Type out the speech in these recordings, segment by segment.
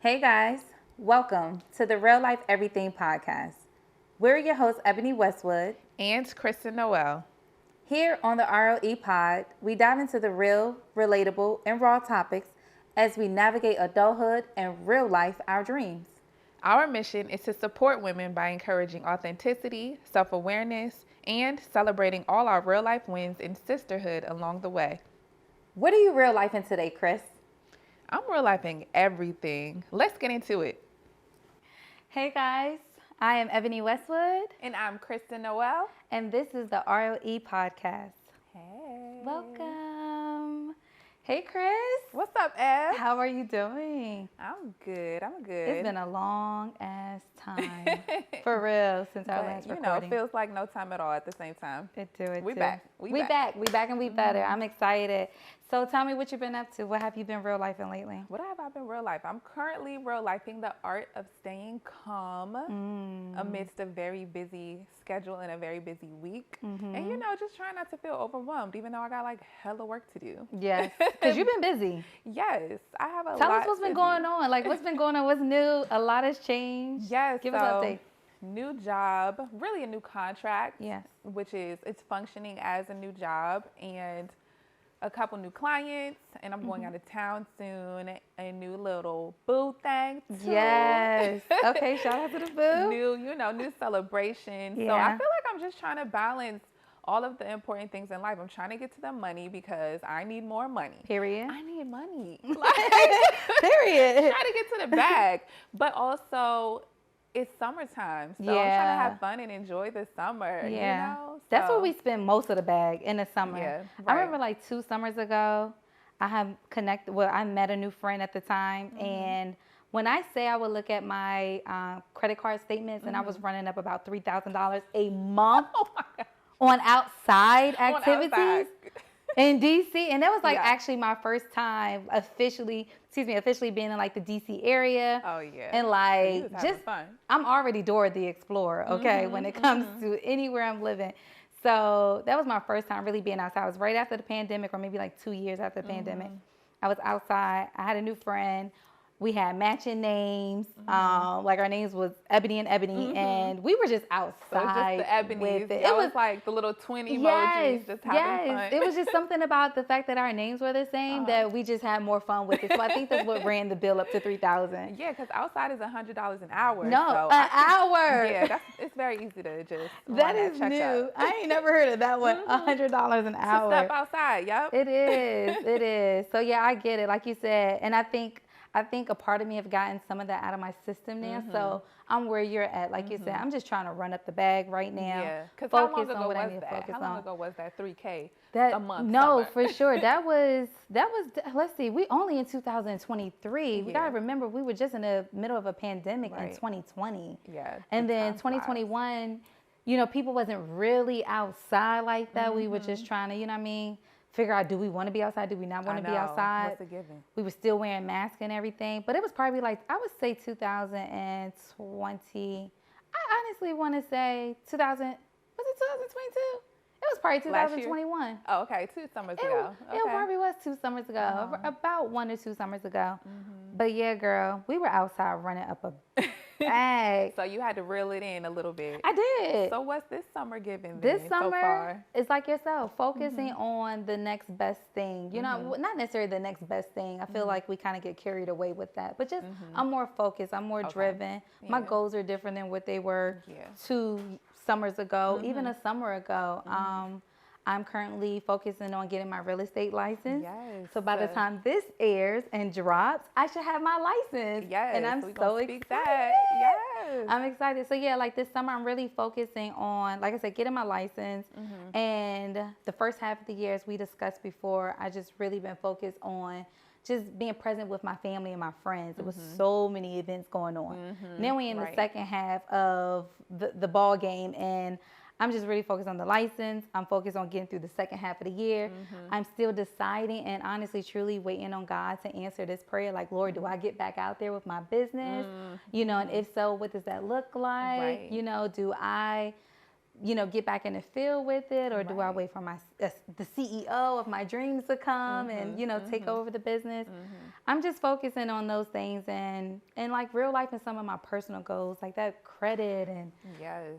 Hey guys, welcome to the Real Life Everything podcast. We're your hosts, Ebony Westwood. And Kristen Noel. Here on the RLE pod, we dive into the real, relatable, and raw topics as we navigate adulthood and real life, our dreams. Our mission is to support women by encouraging authenticity, self-awareness, and celebrating all our real life wins and sisterhood along the way. What are you real life in today, Chris? I'm real lifing everything. Let's get into it. Hey guys, I am Ebony Westwood. And I'm Kristen Noel. And this is the RLE podcast. Hey. Welcome. Hey Chris. What's up, Eb? How are you doing? I'm good. It's been a long ass time, for real, since our last recording. It feels like no time at all at the same time. It do. We back. We back and we better. I'm excited. So tell me what you've been up to. What have you been real lifing lately? What have I been real life? I'm currently real lifing the art of staying calm amidst a very busy schedule and a very busy week. And just trying not to feel overwhelmed, even though I got like hella work to do. Yes, because you've been busy. Yes, I have a lot. Tell us what's been going on. Like what's been going on? What's new? A lot has changed. Yes. Give us an update. New job, really a new contract. Yes. Which is, it's functioning as a new job, and a couple new clients, and I'm going out of town soon. A new little boo thing too. Yes. Okay, shout out to the boo. New celebration. Yeah. So I feel like I'm just trying to balance all of the important things in life. I'm trying to get to the money because I need more money. Period. I need money. Period. Trying to get to the bag. But also, it's summertime, so I'm trying to have fun and enjoy the summer. Yeah, So. That's where we spend most of the bag in the summer. Yeah, right. I remember like 2 summers ago, I met a new friend at the time, and when I say I would look at my credit card statements, and I was running up about $3,000 a month on outside activities. In DC, and that was like actually my first time officially being in like the DC area. Oh yeah. And like just fun. I'm already Dora the Explorer, okay, when it comes to anywhere I'm living. So that was my first time really being outside. It was right after the pandemic, or maybe like 2 years after the pandemic. I was outside. I had a new friend. We had matching names. Like our names was Ebony and Ebony, and we were just outside. So just the Ebonies. With it. It was like the little twin emojis, just having fun. It was just something about the fact that our names were the same that we just had more fun with it. So I think that's what ran the bill up to $3,000. Yeah, because outside is $100 an hour. No, so an hour. Yeah, it's very easy to just. That is new. I ain't never heard of that one. $100 an hour. To step outside. Yep. It is. It is. So yeah, I get it. Like you said, and I think a part of me have gotten some of that out of my system now. So I'm where you're at. Like you said, I'm just trying to run up the bag right now. Yeah. Because how long ago was that? How long ago was that $3K a month? No, for sure. That was, let's see, we only in 2023. We got to remember we were just in the middle of a pandemic in 2020. Yeah. And then 2021, people wasn't really outside like that. We were just trying to, figure out, do we want to be outside? Do we not want to be outside? What's a given? We were still wearing masks and everything, but it was probably like, I would say 2020. I honestly want to say 2000, was it 2022? It was probably 2021. Oh, okay. 2 summers ago. Okay. It probably was 2 summers ago, about 1 or 2 summers ago. But yeah, girl, we were outside running up a bag. So you had to reel it in a little bit. I did. So what's this summer giving This so summer far? is like yourself, focusing on the next best thing. Not necessarily the next best thing. I feel like we kind of get carried away with that. But just I'm more focused. I'm more driven. Yeah. My goals are different than what they were 2 summers ago, even a summer ago. I'm currently focusing on getting my real estate license. Yes. So by the time this airs and drops, I should have my license. Yes. And I'm so excited. Yes. I'm excited. So yeah, like this summer, I'm really focusing on, like I said, getting my license. And the first half of the year, as we discussed before, I just really been focused on just being present with my family and my friends. There was so many events going on. Then we in the second half of the ball game, and I'm just really focused on the license. I'm focused on getting through the second half of the year. I'm still deciding and honestly, truly waiting on God to answer this prayer. Like, Lord, do I get back out there with my business? And if so, what does that look like? Right. Do I get back in the field with it, or do I wait for the CEO of my dreams to come and take over the business? I'm just focusing on those things and like real life and some of my personal goals, like that credit and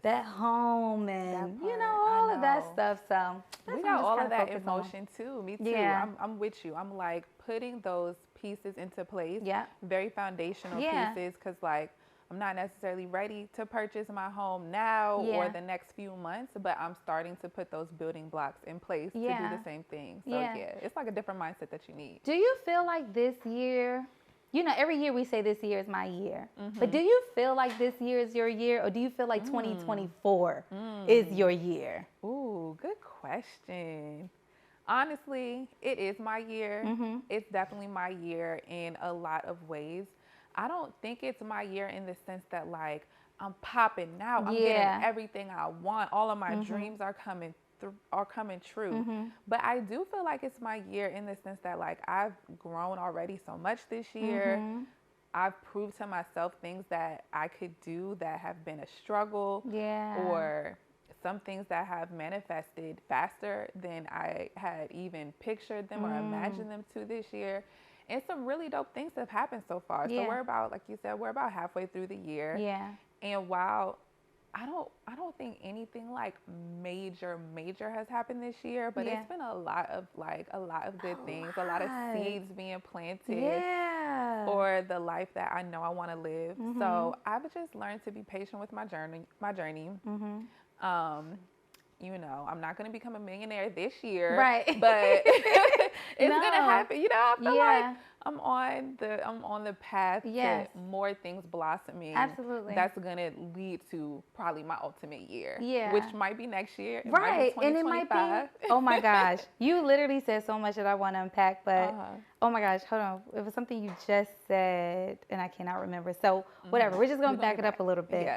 that home and, you know, all of that stuff. So we got all of that emotion too. Me too. Yeah. I'm with you. I'm like putting those pieces into place. Yeah. Very foundational pieces, because like I'm not necessarily ready to purchase my home now or the next few months, but I'm starting to put those building blocks in place to do the same thing. So it's like a different mindset that you need. Do you feel like this year, you know, every year we say this year is my year, but do you feel like this year is your year, or do you feel like 2024 is your year? Ooh, good question. Honestly, it is my year. It's definitely my year in a lot of ways. I don't think it's my year in the sense that like I'm popping now. I'm getting everything I want. All of my dreams are coming true. But I do feel like it's my year in the sense that like I've grown already so much this year. I've proved to myself things that I could do that have been a struggle, or some things that have manifested faster than I had even pictured them or imagined them to this year. And some really dope things have happened so far. So we're about, like you said, we're about halfway through the year. And while I don't think anything like major has happened this year, but it's been a lot of good things, a lot of seeds being planted for the life that I know I want to live. So I've just learned to be patient with my journey. You know, I'm not going to become a millionaire this year, but it's going to happen. You know, I feel like I'm on the path to more things blossoming. Absolutely. That's going to lead to probably my ultimate year, which might be next year. It Right. Might be and it might be, oh my gosh, you literally said so much that I want to unpack, but oh my gosh, hold on. It was something you just said and I cannot remember. So whatever, we're just going to back it up a little bit.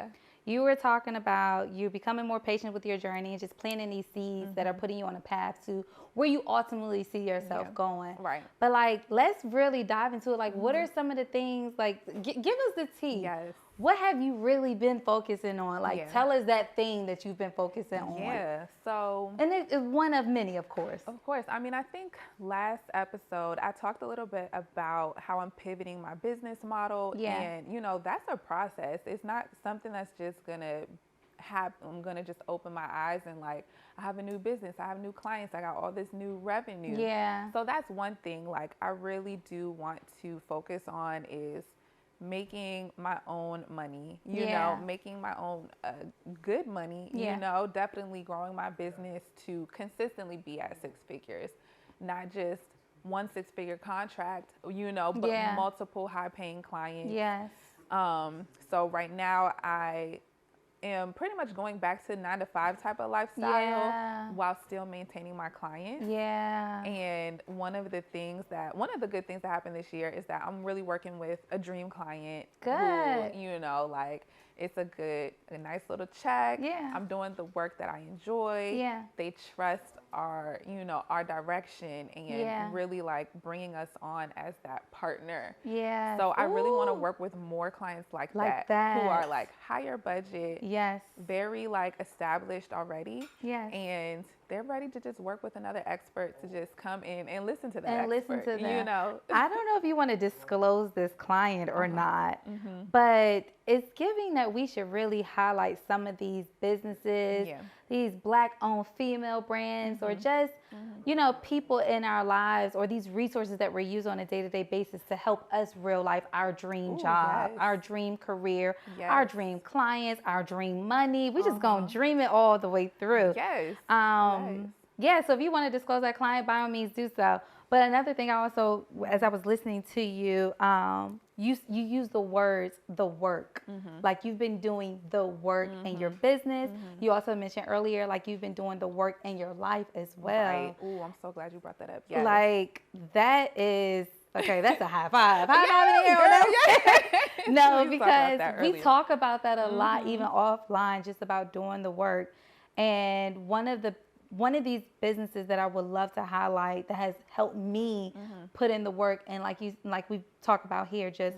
You were talking about you becoming more patient with your journey and just planting these seeds that are putting you on a path to where you ultimately see yourself going. Right. But like, let's really dive into it. Like, what are some of the things, like, give us the tea. Yes. What have you really been focusing on? Like, tell us that thing that you've been focusing on. Yeah, so. And it is one of many, of course. Of course. I mean, I think last episode, I talked a little bit about how I'm pivoting my business model. And, you know, that's a process. It's not something that's just going to happen. I'm going to just open my eyes and like, I have a new business. I have new clients. I got all this new revenue. So that's one thing, like, I really do want to focus on is making my own money, you know, making my own good money, you know, definitely growing my business to consistently be at 6 figures, not just one 6-figure contract, you know, but multiple high paying clients. So right now I am pretty much going back to 9-to-5 type of lifestyle while still maintaining my clients. And one of the good things that happened this year is that I'm really working with a dream client. Who, you know, like it's a nice little check. I'm doing the work that I enjoy. They trust our direction and really like bringing us on as that partner. So I really want to work with more clients like that who are like higher budget. Very like established already. And they're ready to just work with another expert to just come in and listen to that expert. Listen to them. You know. I don't know if you want to disclose this client or not, but it's giving that we should really highlight some of these businesses, these Black-owned female brands, or just, you know, people in our lives, or these resources that we use on a day-to-day basis to help us real life our dream job, our dream career, our dream clients, our dream money. We just gonna dream it all the way through. So if you want to disclose that client, by all means do so. But another thing, I also, as I was listening to you, you use the words, the work. Like you've been doing the work in your business. You also mentioned earlier, like you've been doing the work in your life as well. Ooh, I'm so glad you brought that up. Like that is, okay, that's a high five. High five in the air. No, because we talk about that a lot, even offline, just about doing the work. And one of these businesses that I would love to highlight that has helped me put in the work, and like we talk about here, just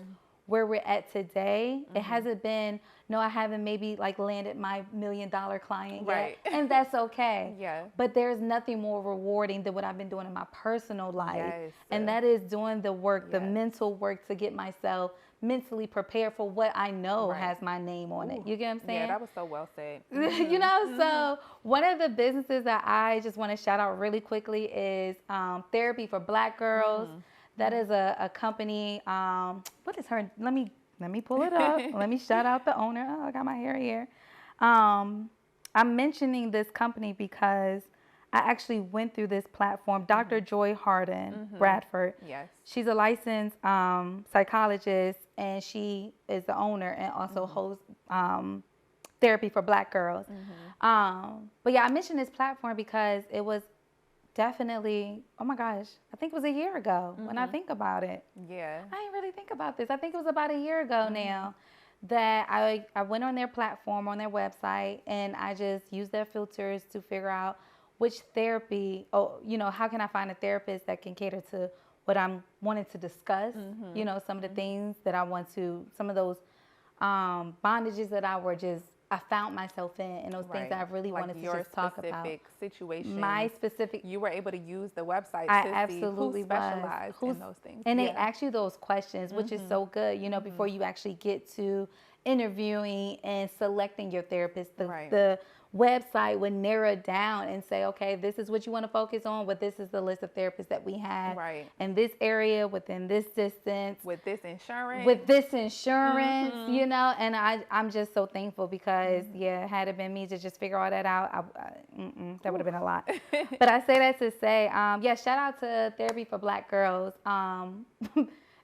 where we're at today, it hasn't been, no, I haven't maybe like landed my $1 million client yet. And that's okay. But there's nothing more rewarding than what I've been doing in my personal life. And that is doing the work, the mental work to get myself mentally prepared for what I know has my name on it. You get what I'm saying? Yeah, that was so well said. You know, so one of the businesses that I just want to shout out really quickly is Therapy for Black Girls. That is a company. What is her? Let me pull it up. Let me shout out the owner. Oh, I got my hair here. I'm mentioning this company because I actually went through this platform. Dr. Joy Harden Bradford. Yes. She's a licensed psychologist, and she is the owner and also hosts Therapy for Black Girls. But yeah, I mentioned this platform because it was definitely, oh my gosh, I think it was a year ago when I think about it. Yeah. I didn't really think about this. I think it was about a year ago now that I went on their platform, on their website, and I just used their filters to figure out which therapy, you know, how can I find a therapist that can cater to what I'm wanting to discuss, you know, some of the things that I want to, some of those bondages that I found myself in, and those things that I really wanted to just talk about. Your specific situation. My specific. You were able to use the website to see who specialized in those things. And they ask you those questions, which is so good, you know, before you actually get to interviewing and selecting your therapist. The website would narrow it down and say, okay, this is what you want to focus on, but this is the list of therapists that we have in this area, within this distance, with this insurance, you know. And I'm just so thankful because had it been me to just figure all that out, that would have been a lot. But I say that to say, shout out to Therapy for Black Girls.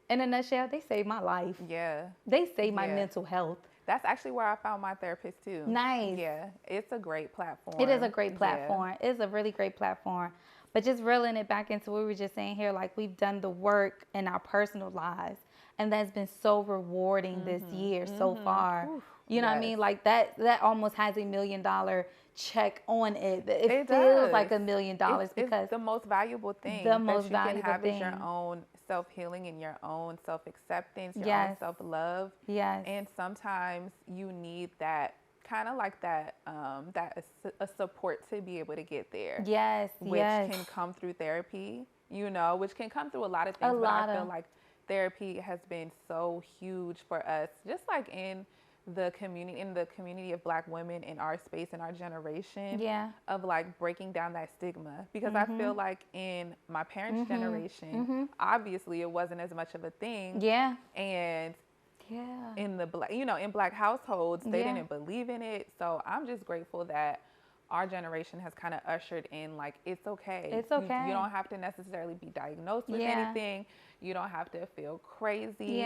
In a nutshell, they saved my life. They saved my mental health. That's actually where I found my therapist too. Nice. Yeah, it's a great platform. It is a great platform. It's a really great platform. But just reeling it back into what we were just saying here, like we've done the work in our personal lives, and that's been so rewarding this year so far. You know what I mean? Like that almost has $1 million check on it. It feels like $1 million because it's the most valuable thing the most that you valuable can have thing is your own self-healing and your own self-acceptance, your own self-love. And sometimes you need that kind of like that a support to be able to get there. Which can come through therapy, you know, which can come through a lot of things. But I feel like therapy has been so huge for us, just like in the community of Black women in our space, in our generation, of like breaking down that stigma. Because I feel like in my parents' generation, obviously it wasn't as much of a thing. And in the Black, you know, in Black households, they didn't believe in it. So I'm just grateful that our generation has kind of ushered in, like, it's okay. It's okay. You don't have to necessarily be diagnosed with anything. You don't have to feel crazy.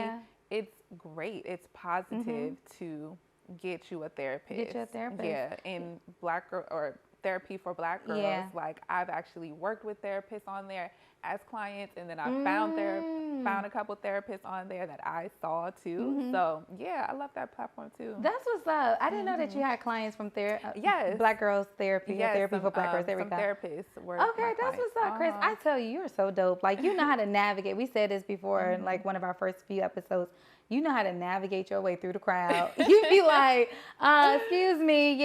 It's great. It's positive to get you a therapist. Yeah, in Black girl or Therapy for Black Girls, like I've actually worked with therapists on there as clients, and then I found a couple therapists on there that I saw too. So yeah, I love that platform too. That's what's up. I didn't know that you had clients from Black Girls Therapy, Therapy for Black Girls. There we go. Therapists were okay, that's what's up, Chris. I tell you, you're so dope. Like, you know how to navigate. We said this before in like one of our first few episodes. You know how to navigate your way through the crowd. You be like, excuse me,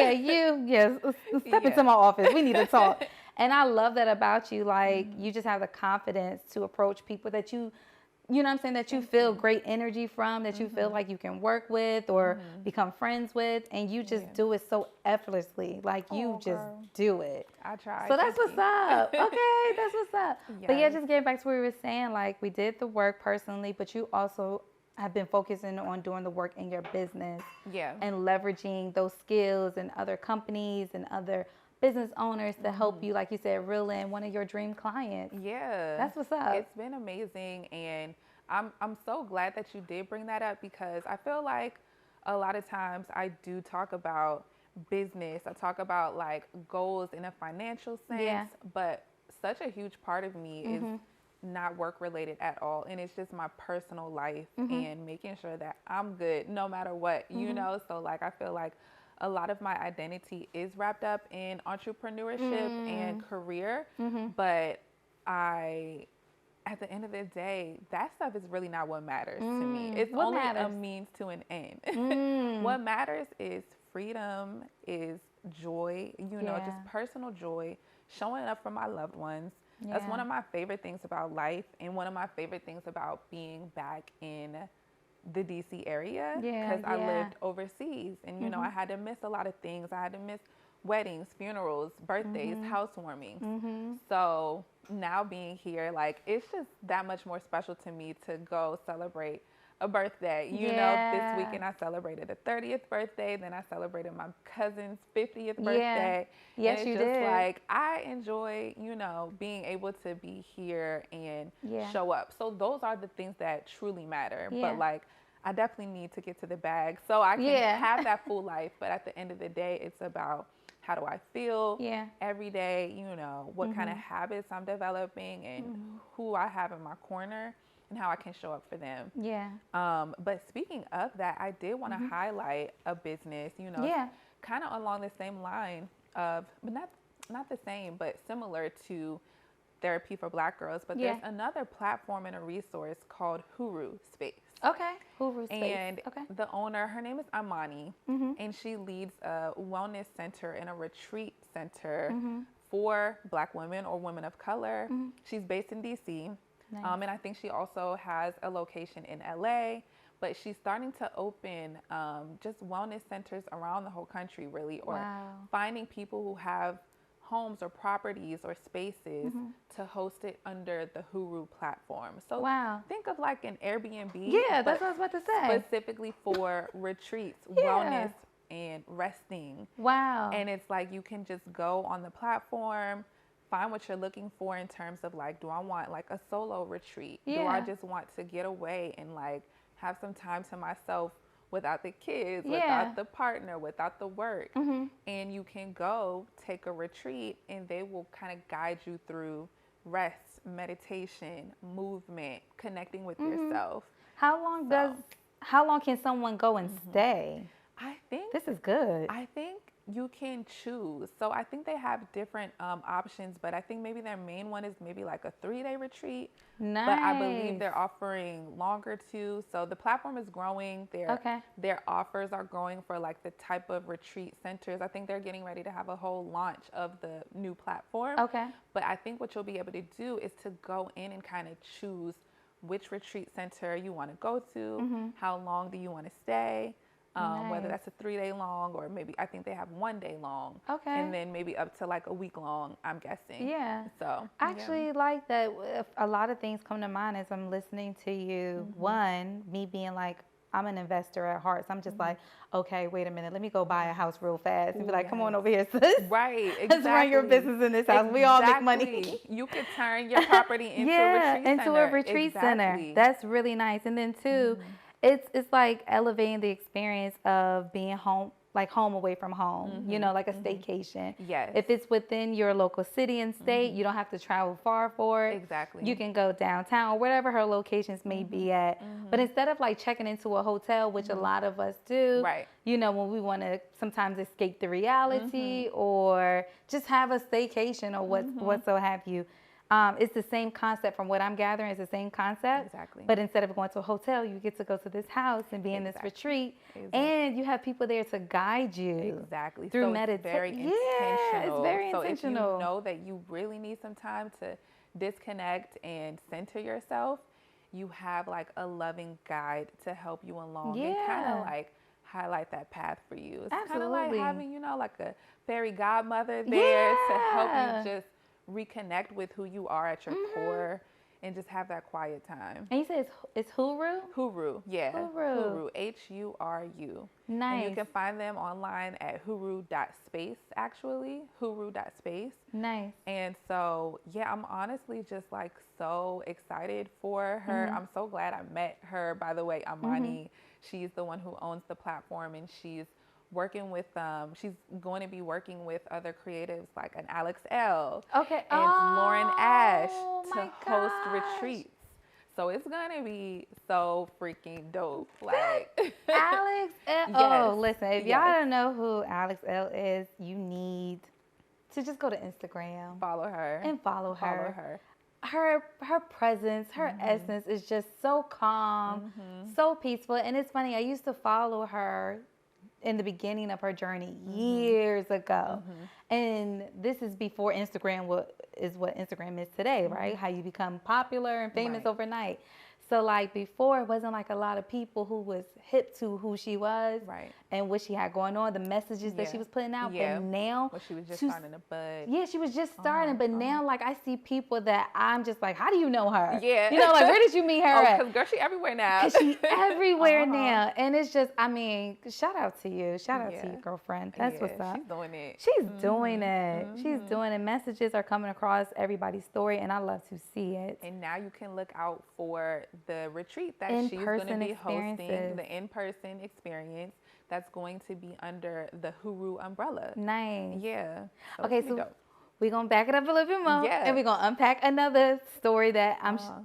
step into my office. We need to talk. And I love that about you. Like, you just have the confidence to approach people that you know what I'm saying, that you feel great energy from, that you feel like you can work with or become friends with, and you just do it so effortlessly. Like, you just do it. I try. So that's what's up. Okay, that's what's up. But yeah, just getting back to what we were saying, like, we did the work personally, but you also have been focusing on doing the work in your business. And leveraging those skills in other companies and other business owners to help you, like you said, reel in one of your dream clients. That's what's up. It's been amazing, and I'm so glad that you did bring that up, because I feel like a lot of times I do talk about business. I talk about like goals in a financial sense, but such a huge part of me is not work related at all, and it's just my personal life and making sure that I'm good no matter what, you know. So like, I feel like a lot of my identity is wrapped up in entrepreneurship and career, but I at the end of the day, that stuff is really not what matters to me. It's What only matters? a means to an end. What matters is freedom, is joy, you know, Yeah. just personal joy, showing up for my loved ones. That's Yeah. one of my favorite things about life, and one of my favorite things about being back in the DC area, Yeah, because I yeah. lived overseas, and you know, I had to miss a lot of things. I had to miss weddings, funerals, birthdays, housewarmings. So now being here, like, it's just that much more special to me to go celebrate a birthday. You know, this weekend I celebrated a 30th birthday, then I celebrated my cousin's 50th birthday. Yes, and you it's just did. like, I enjoy, you know, being able to be here and show up. So those are the things that truly matter. Yeah. But like, I definitely need to get to the bag so I can have that full life. But at the end of the day, it's about, how do I feel every day, you know, what kind of habits I'm developing, and who I have in my corner, and how I can show up for them. Yeah. But speaking of that, I did want to highlight a business, you know, kind of along the same line of, but not the same, but similar to Therapy for Black Girls. But there's another platform and a resource called Huru Space. Okay. Huru Space. And the owner, her name is Amani, and she leads a wellness center and a retreat center for Black women or women of color. She's based in DC. Nice. And I think she also has a location in LA, but she's starting to open just wellness centers around the whole country, really, or finding people who have homes or properties or spaces to host it under the Huru platform. So think of like an Airbnb. Yeah, that's what I was about to say. Specifically for retreats, wellness, and resting. Wow. And it's like, you can just go on the platform, find what you're looking for in terms of like, do I want like a solo retreat? Do I just want to get away and like have some time to myself without the kids, without the partner, without the work? And you can go take a retreat, and they will kind of guide you through rest, meditation, movement, connecting with yourself. How long can someone go and stay? I think this is good. I think you can choose. So I think they have different options, but I think maybe their main one is maybe like a 3-day retreat. Nice. But I believe they're offering longer too. So the platform is growing. Their offers are growing for like the type of retreat centers. I think they're getting ready to have a whole launch of the new platform. Okay. But I think what you'll be able to do is to go in and kind of choose which retreat center you want to go to, how long do you want to stay. Whether that's a 3-day long, or maybe I think they have 1 day long. Okay. And then maybe up to like a week long, I'm guessing. Yeah. So I actually like that. A lot of things come to mind as I'm listening to you. One, me being like, I'm an investor at heart. So I'm just like, okay, wait a minute. Let me go buy a house real fast and be like, come on over here, sis. Right. Exactly. Let's run your business in this house. We all make money. You could turn your property into a retreat center. That's really nice. And then two, it's like elevating the experience of being home, like home away from home, you know, like a staycation. Yes. If it's within your local city and state, you don't have to travel far for it. Exactly. You can go downtown or wherever her locations may be at. But instead of like checking into a hotel, which a lot of us do, right, you know, when we want to sometimes escape the reality or just have a staycation or what so have you. It's the same concept from what I'm gathering. It's the same concept. Exactly. But instead of going to a hotel, you get to go to this house and be in this retreat. And you have people there to guide you. Exactly. Through so meditation. It's very intentional. Yeah, it's very so intentional. If you know that you really need some time to disconnect and center yourself, you have like a loving guide to help you along and kind of like highlight that path for you. It's kind of like having, you know, like a fairy godmother there to help you just reconnect with who you are at your core and just have that quiet time. And you said it's Huru? Huru, yeah. Huru. Huru. Nice. And you can find them online at huru.space, actually. Huru.space. Nice. And so, yeah, I'm honestly just like so excited for her. I'm so glad I met her. By the way, Amani, she's the one who owns the platform, and she's working with she's going to be working with other creatives like an Alex L. Okay. And Lauren Ash to host gosh. retreats. So it's gonna be so freaking dope. Like Alex L. Yes. Oh, listen, if y'all don't know who Alex L is, you need to just go to Instagram. Follow her. And follow her. her presence, her essence is just so calm, so peaceful. And it's funny, I used to follow her in the beginning of her journey years ago. And this is before Instagram is what Instagram is today, right? How you become popular and famous overnight. So like before, it wasn't like a lot of people who was hip to who she was and what she had going on, the messages that she was putting out. But now, she was just starting to bud. Yeah, she was just starting. But now, like, I see people that I'm just like, how do you know her? Yeah. You know, like, where did you meet her at? Because girl, she everywhere now. Because she's everywhere now. And it's just, I mean, shout out to you. Shout out to you, girlfriend. That's what's up. She's doing it. She's doing it. She's doing it. Messages are coming across everybody's story, and I love to see it. And now you can look out for the retreat that she's going to be hosting, the in-person experience that's going to be under the Huru umbrella. Nice. Yeah. So okay, so we're going to back it up a little bit more. Yeah. And we're going to unpack another story that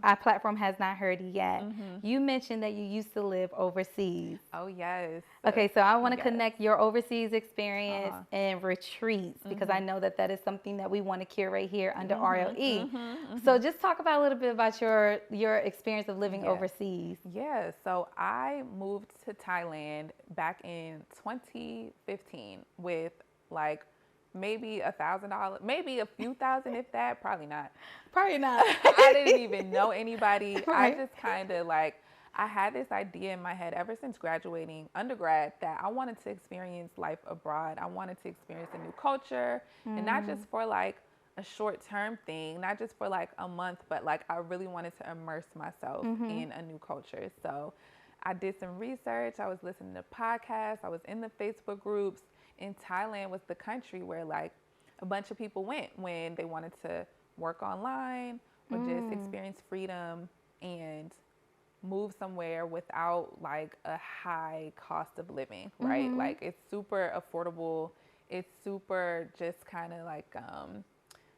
our platform has not heard yet. You mentioned that you used to live overseas. Oh, yes. Okay, so I want to connect your overseas experience and retreats because I know that that is something that we want to curate here under RLE. So just talk about a little bit about your experience of living overseas. Yeah, so I moved to Thailand back in 2015 with like maybe $1,000, maybe a few thousand, if that. Probably not. I didn't even know anybody. I just kind of like, I had this idea in my head ever since graduating undergrad that I wanted to experience life abroad. I wanted to experience a new culture and not just for like a short-term thing, not just for like a month, but like I really wanted to immerse myself in a new culture. So I did some research. I was listening to podcasts. I was in the Facebook groups. And Thailand was the country where like a bunch of people went when they wanted to work online or just experience freedom and move somewhere without like a high cost of living, right? Like it's super affordable. It's super just kind of like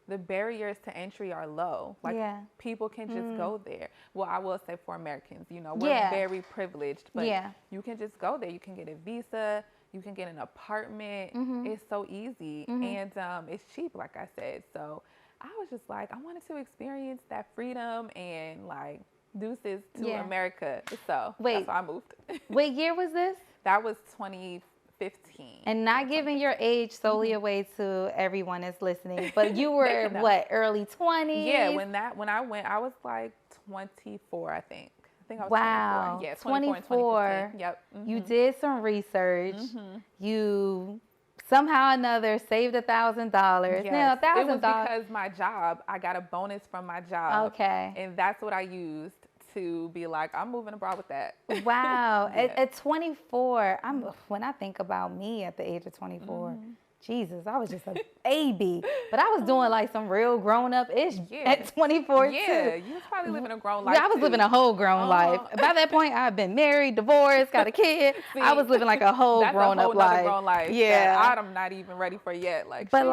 the barriers to entry are low. Like people can just go there. Well, I will say for Americans, you know, we're very privileged, but you can just go there. You can get a visa. You can get an apartment. It's so easy. And it's cheap, like I said. So I was just like, I wanted to experience that freedom and like deuces to America. So that's why I moved. What year was this? That was 2015. And not giving your age solely away to everyone that's listening, but you were what, early 20s? Yeah, when I went, I was like 24, I think. I was 24. Yeah, 24. Yep. You did some research. You somehow or another saved $1,000. Yes. Now, $1,000. It was because my job, I got a bonus from my job. Okay. And that's what I used to be like, I'm moving abroad with that. Wow. At 24, when I think about me at the age of 24, Jesus, I was just a baby. But I was doing like some real grown-up-ish at 24 too. Yeah, you was probably living a grown life. Yeah, I was living a whole grown life. By that point, I had been married, divorced, got a kid. See, I was living like a whole grown-up life. Grown life. Yeah, I'm not even ready for yet. Like, but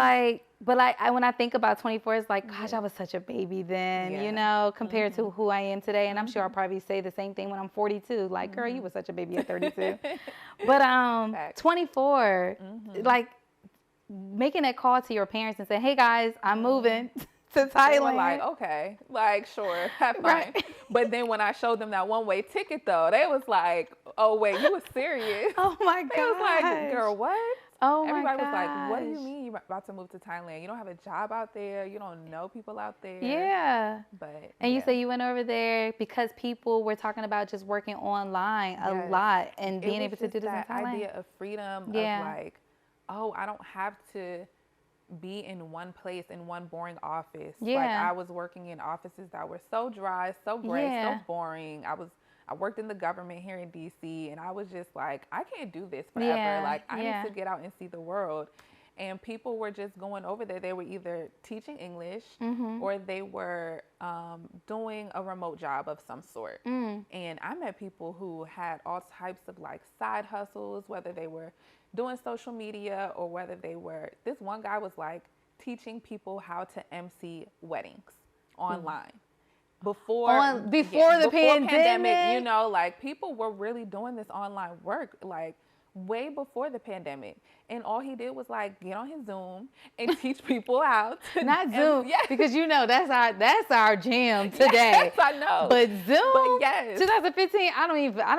when I think about 24, it's like, gosh, I was such a baby then, you know, compared to who I am today. And I'm sure I'll probably say the same thing when I'm 42. Like, girl, you were such a baby at 32. But 24, like, making that call to your parents and saying, hey guys, I'm moving to Thailand. They were like, okay, like, sure, have fun. Right. But then when I showed them that one-way ticket though, they was like, oh wait, you was serious? Oh my God. They was like, girl, what? Oh my Everybody was like, what do you mean you're about to move to Thailand? You don't have a job out there. You don't know people out there. Yeah. And you say you went over there because people were talking about just working online a lot and being able to do this in Thailand. That idea of freedom of like, oh, I don't have to be in one place, in one boring office. Yeah. Like I was working in offices that were so dry, so gray, so boring. I worked in the government here in DC and I was just like, I can't do this forever. Yeah. Like I need to get out and see the world. And people were just going over there. They were either teaching English or they were doing a remote job of some sort. And I met people who had all types of like side hustles, whether they were doing social media or whether they were, this one guy was like teaching people how to MC weddings online. Before the pandemic, you know, like people were really doing this online work. Like way before the pandemic. And all he did was like get on his Zoom and teach people how to Not Zoom, yes. because you know that's our jam today. Yes, I know. But Zoom, but yes. 2015, I don't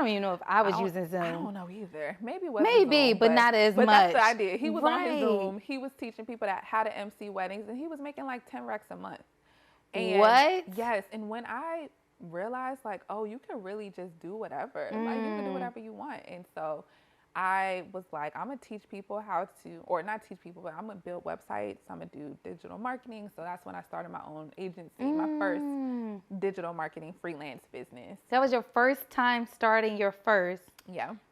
even know if I was using Zoom. I don't know either. Maybe it was Maybe, Zoom, but not as but much. that's the idea. He was on his Right. Zoom. He was teaching people how to MC weddings, and he was making like 10 racks a month. And what? Yes. And when I realized like, oh, you can really just do whatever. Like you can do whatever you want. And so I was like, I'm going to teach people how to, or not teach people, but I'm going to build websites. I'm going to do digital marketing. So that's when I started my own agency, my first digital marketing freelance business. That was your first time starting your first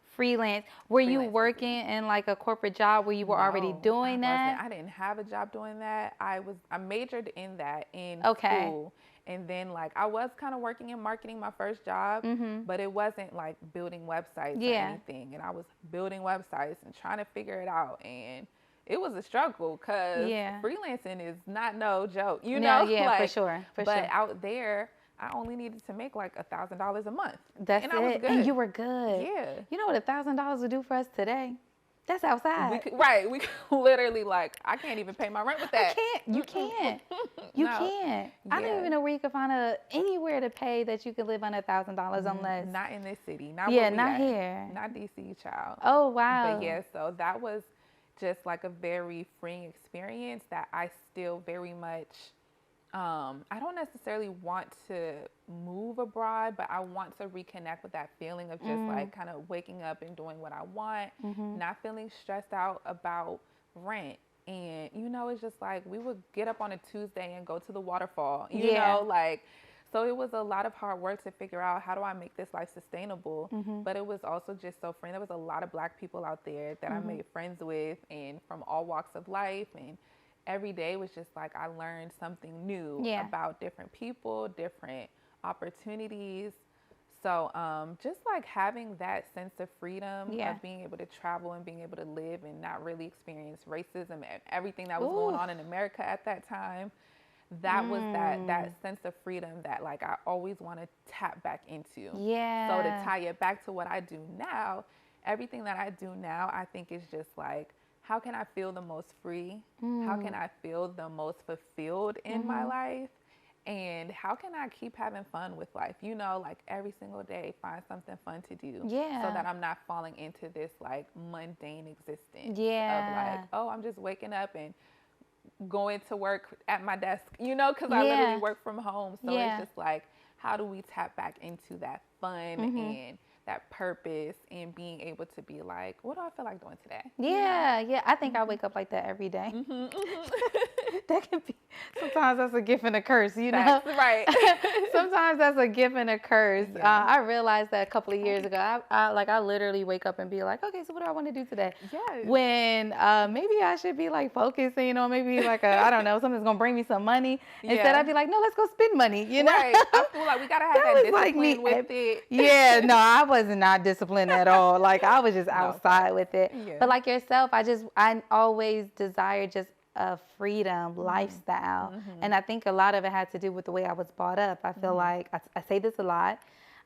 freelance. Were you working in like a corporate job where you were already doing that? I didn't have a job doing that. I majored in that in school. And then like I was kind of working in marketing my first job, but it wasn't like building websites or anything. And I was building websites and trying to figure it out. And it was a struggle because freelancing is not no joke, you know? Yeah, like, for sure. But out there, I only needed to make like $1,000 a month. That's and it. I was good. And you were good. Yeah. You know what $1,000 would do for us today? That's outside. We could literally like, I can't even pay my rent with that. You can't. You can't. I don't even know where you could find anywhere to pay that you could live on $1,000 unless. Not in this city. Not not here. Not DC, child. Oh, wow. But yeah, so that was just like a very freeing experience that I still very much, I don't necessarily want to move abroad, but I want to reconnect with that feeling of just like kind of waking up and doing what I want, not feeling stressed out about rent. And, you know, it's just like we would get up on a Tuesday and go to the waterfall, you know, like, so it was a lot of hard work to figure out how do I make this life sustainable, but it was also just so freeing. There was a lot of Black people out there that I made friends with and from all walks of life, and every day was just like I learned something new about different people, different opportunities. So just like having that sense of freedom of being able to travel and being able to live and not really experience racism and everything that was going on in America at that time, that was that sense of freedom that like I always want to tap back into. Yeah. So to tie it back to what I do now, everything that I do now, I think is just like, how can I feel the most free? How can I feel the most fulfilled in my life? And how can I keep having fun with life? You know, like every single day, find something fun to do. Yeah. So that I'm not falling into this like mundane existence. Yeah. Of like, oh, I'm just waking up and going to work at my desk, you know, because I literally work from home. So it's just like, how do we tap back into that fun and that purpose and being able to be like, what do I feel like doing today? Yeah, yeah. I think I wake up like that every day. That can be, sometimes that's a gift and a curse, you know? That's right. Sometimes that's a gift and a curse. Yeah. I realized that a couple of years ago. I literally wake up and be like, okay, so what do I want to do today? Yes. When maybe I should be like focusing, you know, maybe like I don't know, something's going to bring me some money. Instead, I'd be like, no, let's go spend money, you know? Right. I feel like we got to have that discipline like me with it. Yeah, no, I was not disciplined at all. Like I was just outside with it. Yeah. But like yourself, I always desired just a freedom lifestyle. And I think a lot of it had to do with the way I was brought up. I feel like I say this a lot,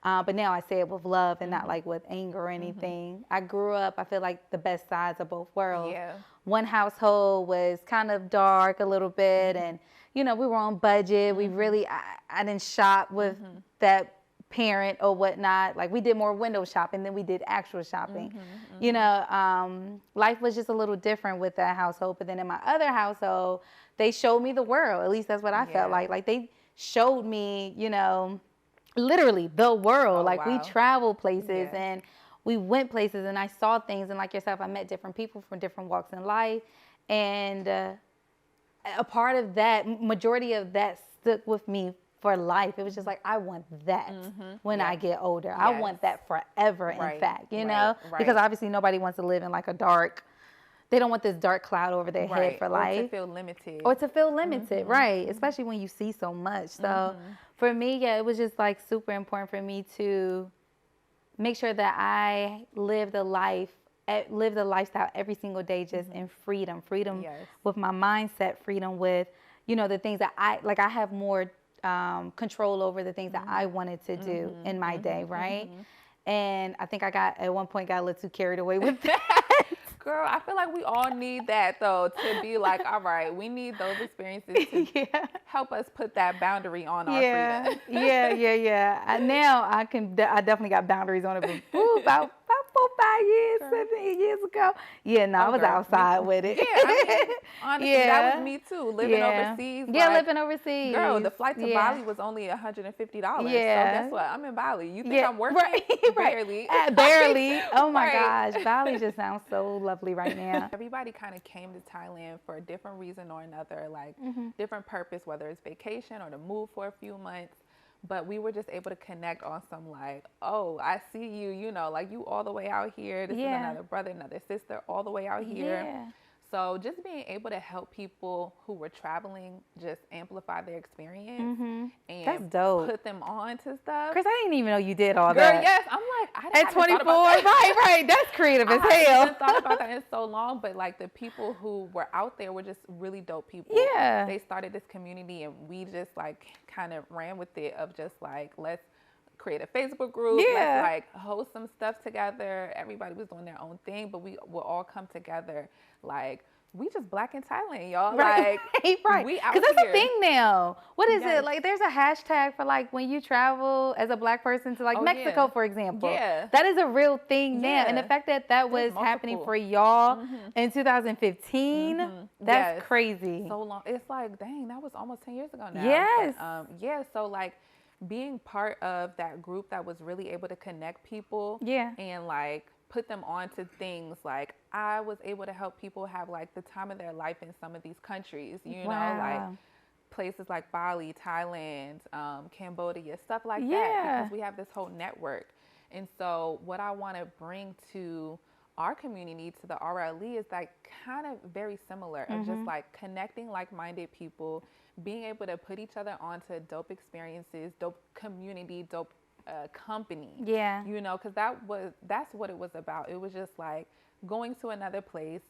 but now I say it with love and not like with anger or anything. I grew up, I feel like the best sides of both worlds. Yeah. One household was kind of dark a little bit, and you know, we were on budget. We really, I didn't shop with that parent or whatnot. Like we did more window shopping than we did actual shopping. You know, life was just a little different with that household. But then in my other household, they showed me the world. At least that's what I felt like. Like they showed me, you know, literally the world. We traveled places and we went places and I saw things. And like yourself, I met different people from different walks in life. And a part of that, majority of that stuck with me for life. It was just like, I want that when I get older. Yes. I want that forever, in fact, you know? Because obviously nobody wants to live in like they don't want this dark cloud over their head for life. Or to feel limited. Or to feel limited, right. Especially when you see so much. So for me, it was just like super important for me to make sure that I live the lifestyle every single day just in freedom. Freedom with my mindset, freedom with, you know, the things that I have more control over the things that I wanted to do in my day, right? And I think at one point got a little too carried away with that. Girl, I feel like we all need that though, to be like, all right, we need those experiences to help us put that boundary on our freedom. Now I definitely got boundaries on it, but about 4, 5 years, 7, 8 years ago. I was outside with it. Honestly, that was me too, living overseas. Living overseas. Girl, the flight to Bali was only $150. So guess what? I'm in Bali. You think I'm working? Barely. Barely. Oh my gosh. Bali just sounds so lovely right now. Everybody kind of came to Thailand for a different reason or another, like different purpose, whether it's vacation or to move for a few months. But we were just able to connect on some like, oh, I see you, you know, like you all the way out here. This is another brother, another sister, all the way out here. So just being able to help people who were traveling just amplify their experience and that's dope. Put them on to stuff. Chris, I didn't even know you did all Girl, that. yes, I'm like, at 24, right. That's creative as hell. I haven't thought about that in so long, but like the people who were out there were just really dope people. Yeah. They started this community and we just like kind of ran with it of just like, let's create a Facebook group. Let's like host some stuff together. Everybody was doing their own thing, but we will all come together. Like, we just Black in Thailand, y'all. Right. Like, we out here. Because that's a thing now. What is yes. it? Like, there's a hashtag for, like, when you travel as a Black person to, like, Mexico, for example. Yeah. That is a real thing now. And the fact that that was happening for y'all in 2015, that's crazy. So long. It's like, dang, that was almost 10 years ago now. Yes. But, so, like, being part of that group that was really able to connect people and, like, put them on to things like I was able to help people have like the time of their life in some of these countries, you know, like places like Bali, Thailand, Cambodia, stuff like that, because we have this whole network. And so what I want to bring to our community, to the RLE, is like kind of very similar of just like connecting like-minded people, being able to put each other onto dope experiences, dope community, dope company, you know, because that's what it was about. It was just like going to another place,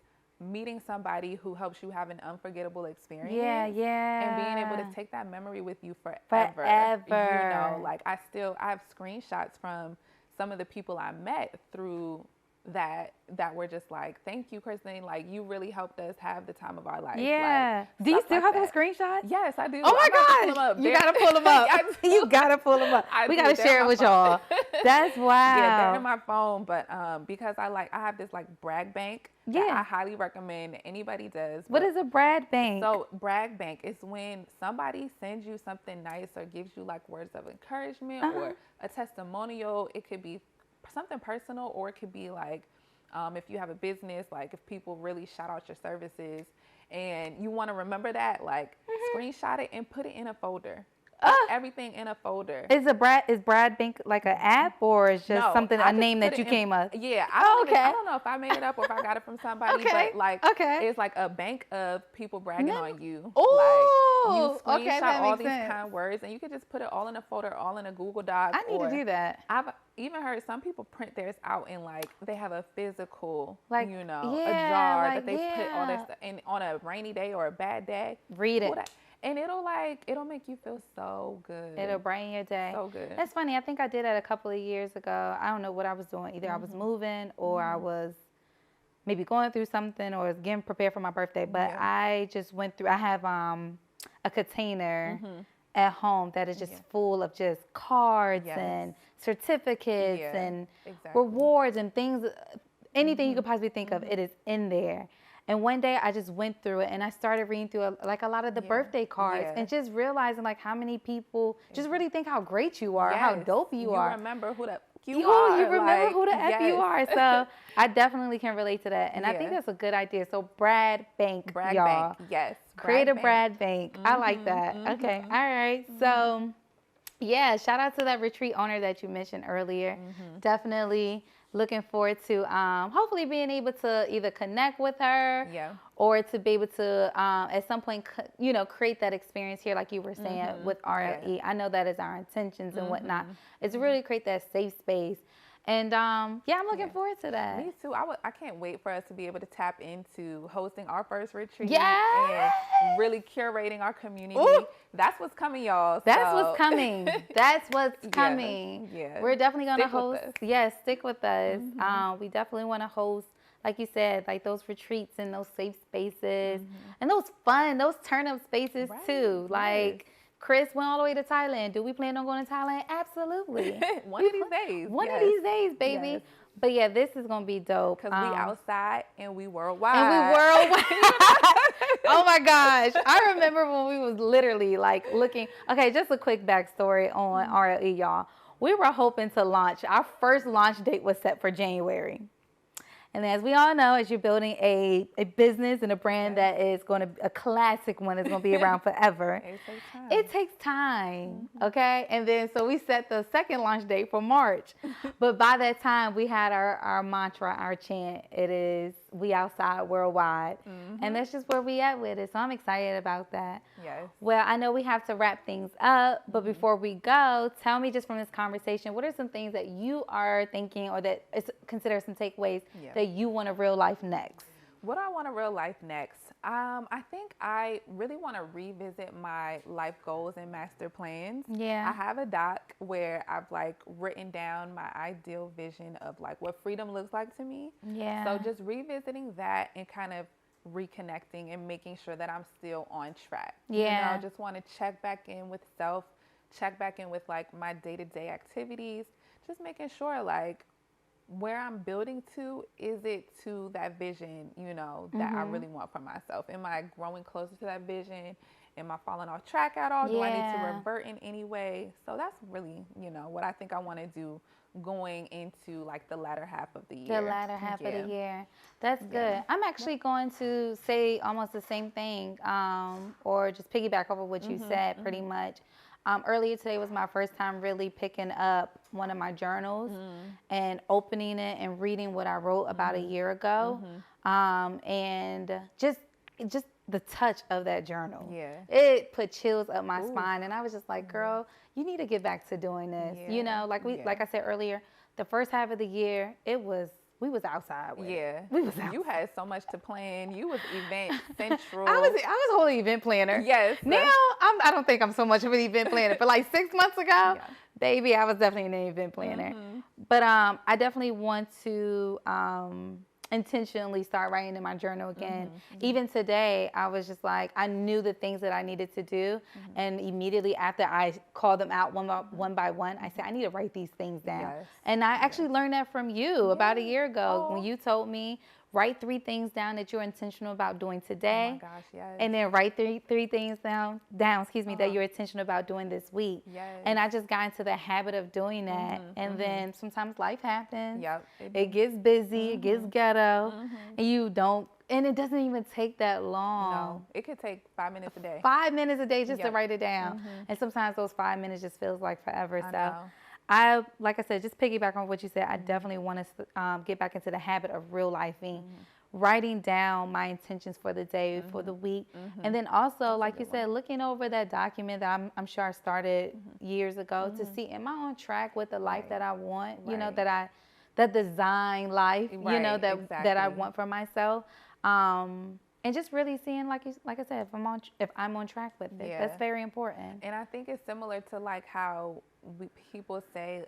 meeting somebody who helps you have an unforgettable experience, and being able to take that memory with you forever. You know, like I have screenshots from some of the people I met through that were just like, thank you, Kristen, like you really helped us have the time of our life. Like, do you still have those screenshots? Yes, I do. Oh my gosh, you gotta pull them up. You gotta pull them up. We gotta share it with y'all. That's wow. Yeah, they're in my phone, but because I have this like brag bank that I highly recommend anybody does. What is a brag bank? So brag bank is when somebody sends you something nice or gives you like words of encouragement or a testimonial. It could be something personal, or it could be like if you have a business, like if people really shout out your services and you want to remember that, like screenshot it and put it in a folder. Everything in a folder. Is Brad Bank like an app, or is just something, a name that you came up? Yeah. I don't know if I made it up or if I got it from somebody, but like it's like a bank of people bragging on you. Oh, like you screenshot all these kind words, and you could just put it all in a folder, all in a Google Doc. I need to do that. I've even heard some people print theirs out in like they have a physical, like a jar that they put all their stuff in on a rainy day or a bad day. Read it. And it'll make you feel so good. It'll brighten your day. So good. That's funny. I think I did that a couple of years ago. I don't know what I was doing. Either I was moving or I was maybe going through something or was getting prepared for my birthday. But I just went through. I have a container at home that is just full of just cards and certificates and rewards and things. Anything you could possibly think of, it is in there. And one day I just went through it and I started reading through a lot of the birthday cards and just realizing like how many people just really think how great you are, how dope you are. You remember who the F you are. You remember who the F you are. So I definitely can relate to that. And I think that's a good idea. So Brad Bank, y'all. Bank, yes. Create a Brad Bank. I like that. Okay. All right. So yeah, shout out to that retreat owner that you mentioned earlier. Definitely looking forward to hopefully being able to either connect with her or to be able to at some point, create that experience here, like you were saying with RLE. I know that is our intentions and whatnot. It's really create that safe space. And yeah, I'm looking forward to that. Me too. I can't wait for us to be able to tap into hosting our first retreat Yes. and really curating our community. Ooh. That's what's coming, y'all. That's what's coming. That's what's coming. Yeah. We're definitely going to Stick with host. us. Yes, stick with us. We definitely want to host, like you said, like those retreats and those safe spaces and those turn up spaces too. Like Chris went all the way to Thailand. Do we plan on going to Thailand? Absolutely. One of these days. One of these days, baby. Yes. But yeah, this is going to be dope. Because we outside and we worldwide. Oh my gosh. I remember when we was literally like looking. Okay, just a quick backstory on RLE, y'all. We were hoping to launch. Our first launch date was set for January. And as we all know, as you're building a business and a brand that is going to, a classic one that's going to be around forever, it takes time, okay? And then so we set the second launch date for March. But by that time, we had our mantra, our chant. It is, we outside worldwide. And that's just where we at with it. So I'm excited about that. Yes. Well, I know we have to wrap things up, but before we go, tell me just from this conversation, what are some things that you are thinking or that is considered some takeaways that you want to real life next? What do I want to real life next? I think I really want to revisit my life goals and master plans. Yeah. I have a doc where I've like written down my ideal vision of like what freedom looks like to me. Yeah. So just revisiting that and kind of reconnecting and making sure that I'm still on track. Yeah. You know, just want to check back in with self, check back in with like my day-to-day activities, just making sure like where I'm building to, is it to that vision, you know, that I really want for myself? Am I growing closer to that vision? Am I falling off track at all? Do I need to revert in any way? So that's really, you know, what I think I want to do going into like the latter half of the year. The latter half of the year. That's good. I'm actually going to say almost the same thing, or just piggyback over what you said pretty much. Earlier today was my first time really picking up one of my journals and opening it and reading what I wrote about a year ago. And just the touch of that journal. It put chills up my spine, and I was just like, girl, you need to get back to doing this. You know, like like I said earlier, the first half of the year, we was outside with it. We was outside. You had so much to plan. You was event central. I was a whole event planner. Yes. Now I don't think I'm so much of an event planner, but like 6 months ago, baby, I was definitely an event planner. But I definitely want to intentionally start writing in my journal again. Even today, I was just like, I knew the things that I needed to do, and immediately after I called them out one by one, I said, I need to write these things down. And I actually learned that from you about a year ago when you told me, write 3 things down that you're intentional about doing today. Oh my gosh, yes. And then write three things down, that you're intentional about doing this week. And I just got into the habit of doing that. And then sometimes life happens. It gets busy, it gets ghetto, and you don't, and it doesn't even take that long. No, it could take 5 minutes a day. 5 minutes a day just to write it down. And sometimes those 5 minutes just feels like forever. Like I said, just piggyback on what you said, I definitely want to get back into the habit of real lifing, writing down my intentions for the day, for the week. And then also, like you said, looking over that document that I'm sure I started years ago to see, am I on track with the life that I want, you know, that design life, you know, that I want for myself. And just really seeing, like I said, if I'm on track with it, that's very important. And I think it's similar to like how people say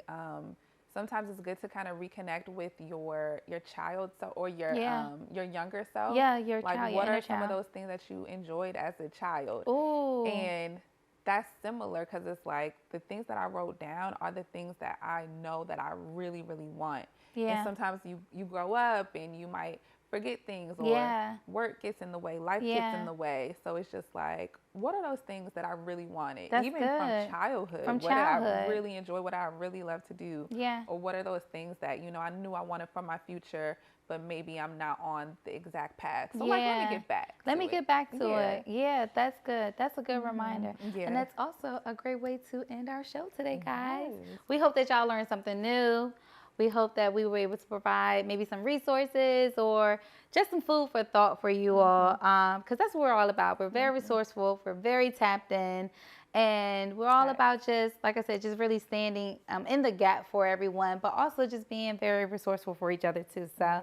sometimes it's good to kind of reconnect with your child or your younger self. Your like child. What are some of those things that you enjoyed as a child? Ooh. And that's similar because it's like the things that I wrote down are the things that I know that I really, really want. And sometimes you grow up and you might forget things, or work gets in the way, life gets in the way. So it's just like, what are those things that I really wanted? That's even good. from childhood. What did I really enjoy, what I really love to do? Or what are those things that, you know, I knew I wanted for my future, but maybe I'm not on the exact path. So like, let me get back to it. Yeah, that's good. That's a good reminder. And that's also a great way to end our show today, guys. We hope that y'all learned something new. We hope that we were able to provide maybe some resources or just some food for thought for you all, because that's what we're all about. We're very resourceful. We're very tapped in. And we're all about just, like I said, just really standing in the gap for everyone, but also just being very resourceful for each other too. So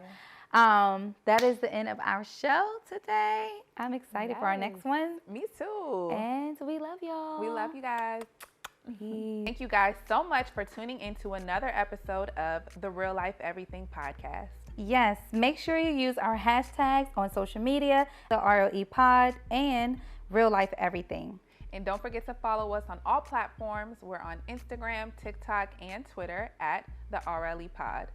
that is the end of our show today. I'm excited for our next one. Me too. And we love y'all. We love you guys. Peace. Thank you guys so much for tuning into another episode of the Real Life Everything podcast. Yes, make sure you use our hashtags on social media, the RLE Pod and Real Life Everything. And don't forget to follow us on all platforms. We're on Instagram, TikTok, and Twitter at the RLE Pod.